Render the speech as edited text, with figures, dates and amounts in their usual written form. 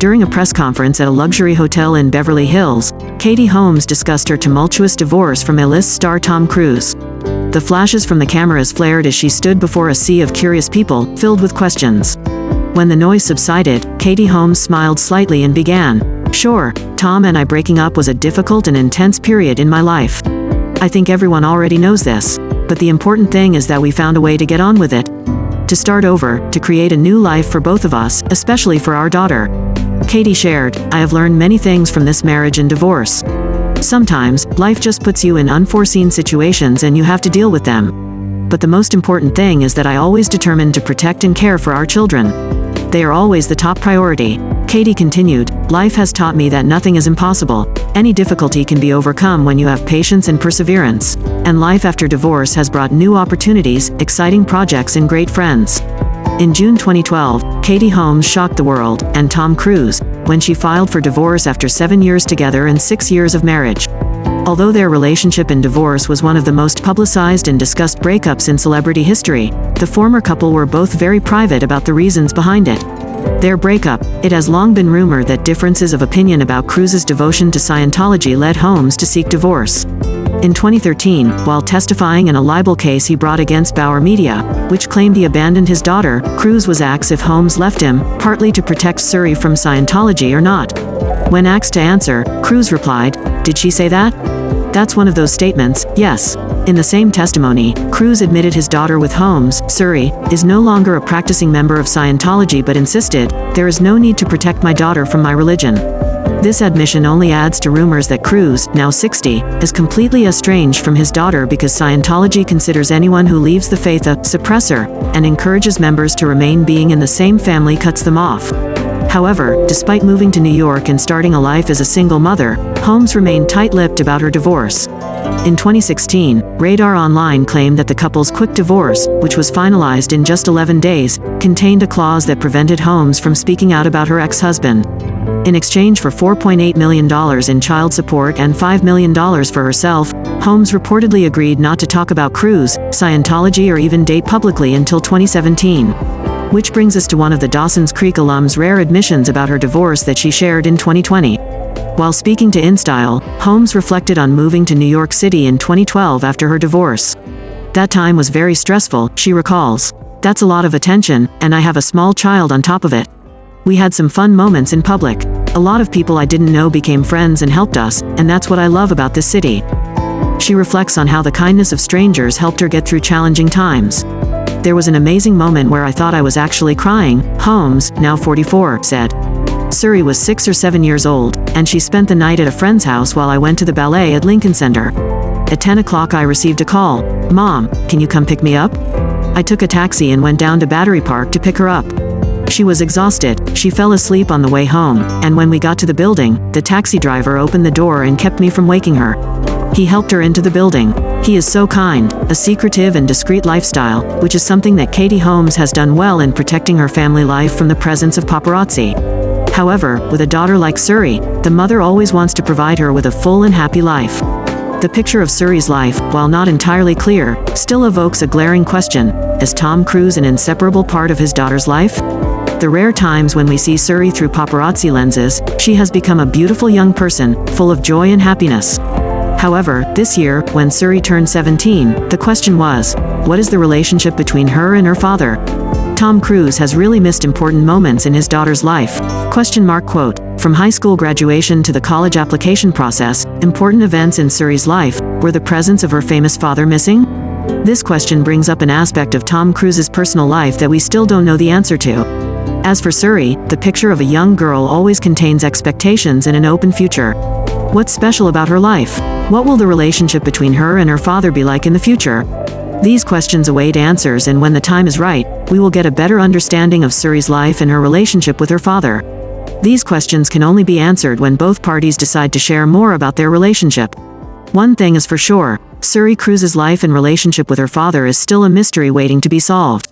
During a press conference at a luxury hotel in Beverly Hills, Katie Holmes discussed her tumultuous divorce from A-list star Tom Cruise. The flashes from the cameras flared as she stood before a sea of curious people, filled with questions. When the noise subsided, Katie Holmes smiled slightly and began, "Sure, Tom and I breaking up was a difficult and intense period in my life. I think everyone already knows this. But the important thing is that we found a way to get on with it. To start over, to create a new life for both of us, especially for our daughter." Katie shared, "I have learned many things from this marriage and divorce. Sometimes, life just puts you in unforeseen situations and you have to deal with them. But the most important thing is that I always determined to protect and care for our children. They are always the top priority." Katie continued, "Life has taught me that nothing is impossible. Any difficulty can be overcome when you have patience and perseverance. And life after divorce has brought new opportunities, exciting projects and great friends." In June 2012, Katie Holmes shocked the world, and Tom Cruise, when she filed for divorce after 7 years together and 6 years of marriage. Although their relationship and divorce was one of the most publicized and discussed breakups in celebrity history, the former couple were both very private about the reasons behind it. Their breakup, it has long been rumored that differences of opinion about Cruise's devotion to Scientology led Holmes to seek divorce. In 2013, while testifying in a libel case he brought against Bauer Media, which claimed he abandoned his daughter, Cruise was asked if Holmes left him, partly to protect Suri from Scientology or not. When asked to answer, Cruise replied, "Did she say that? That's one of those statements, yes." In the same testimony, Cruise admitted his daughter with Holmes, Suri, is no longer a practicing member of Scientology but insisted, "There is no need to protect my daughter from my religion." This admission only adds to rumors that Cruise, now 60, is completely estranged from his daughter because Scientology considers anyone who leaves the faith a suppressor, and encourages members to remain being in the same family cuts them off. However, despite moving to New York and starting a life as a single mother, Holmes remained tight-lipped about her divorce. In 2016, Radar Online claimed that the couple's quick divorce, which was finalized in just 11 days, contained a clause that prevented Holmes from speaking out about her ex-husband. In exchange for $4.8 million in child support and $5 million for herself, Holmes reportedly agreed not to talk about Cruise, Scientology or even date publicly until 2017. Which brings us to one of the Dawson's Creek alum's rare admissions about her divorce that she shared in 2020. While speaking to InStyle, Holmes reflected on moving to New York City in 2012 after her divorce. "That time was very stressful," she recalls. "That's a lot of attention, and I have a small child on top of it. We had some fun moments in public. A lot of people I didn't know became friends and helped us, and that's what I love about this city." She reflects on how the kindness of strangers helped her get through challenging times. "There was an amazing moment where I thought I was actually crying," Holmes, now 44, said. Suri was 6 or 7 years old, and she spent the night at a friend's house while I went to the ballet at Lincoln Center. At 10 o'clock I received a call. "Mom, can you come pick me up?" I took a taxi and went down to Battery Park to pick her up. She was exhausted, she fell asleep on the way home, and when we got to the building, the taxi driver opened the door and kept me from waking her. He helped her into the building. He is so kind, a secretive and discreet lifestyle, which is something that Katie Holmes has done well in protecting her family life from the presence of paparazzi. However, with a daughter like Suri, the mother always wants to provide her with a full and happy life. The picture of Suri's life, while not entirely clear, still evokes a glaring question: is Tom Cruise an inseparable part of his daughter's life? The rare times when we see Suri through paparazzi lenses, she has become a beautiful young person, full of joy and happiness. However, this year, when Suri turned 17, the question was, what is the relationship between her and her father? Tom Cruise has really missed important moments in his daughter's life. Quote, "From high school graduation to the college application process, important events in Suri's life, were the presence of her famous father missing?" This question brings up an aspect of Tom Cruise's personal life that we still don't know the answer to. As for Suri, the picture of a young girl always contains expectations and an open future. What's special about her life? What will the relationship between her and her father be like in the future? These questions await answers, and when the time is right, we will get a better understanding of Suri's life and her relationship with her father. These questions can only be answered when both parties decide to share more about their relationship. One thing is for sure, Suri Cruise's life and relationship with her father is still a mystery waiting to be solved.